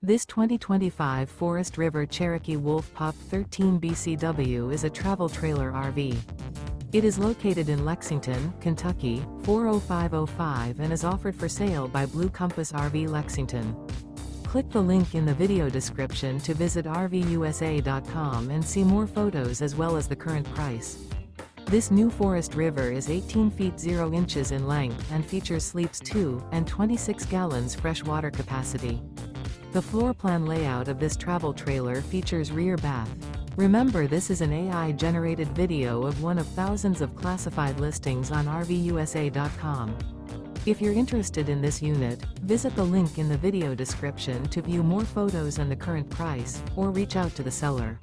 This 2025 Forest River Cherokee Wolf Pup 13 BCW is a travel trailer RV. It is located in Lexington, Kentucky, 40505 and is offered for sale by Blue Compass RV Lexington. Click the link in the video description to visit RVUSA.com and see more photos as well as the current price. This new Forest River is 18 feet 0 inches in length and features sleeps 2 and 26 gallons fresh water capacity. The floor plan layout of this travel trailer features rear bath. Remember, this is an AI-generated video of one of thousands of classified listings on RVUSA.com. If you're interested in this unit, visit the link in the video description to view more photos and the current price, or reach out to the seller.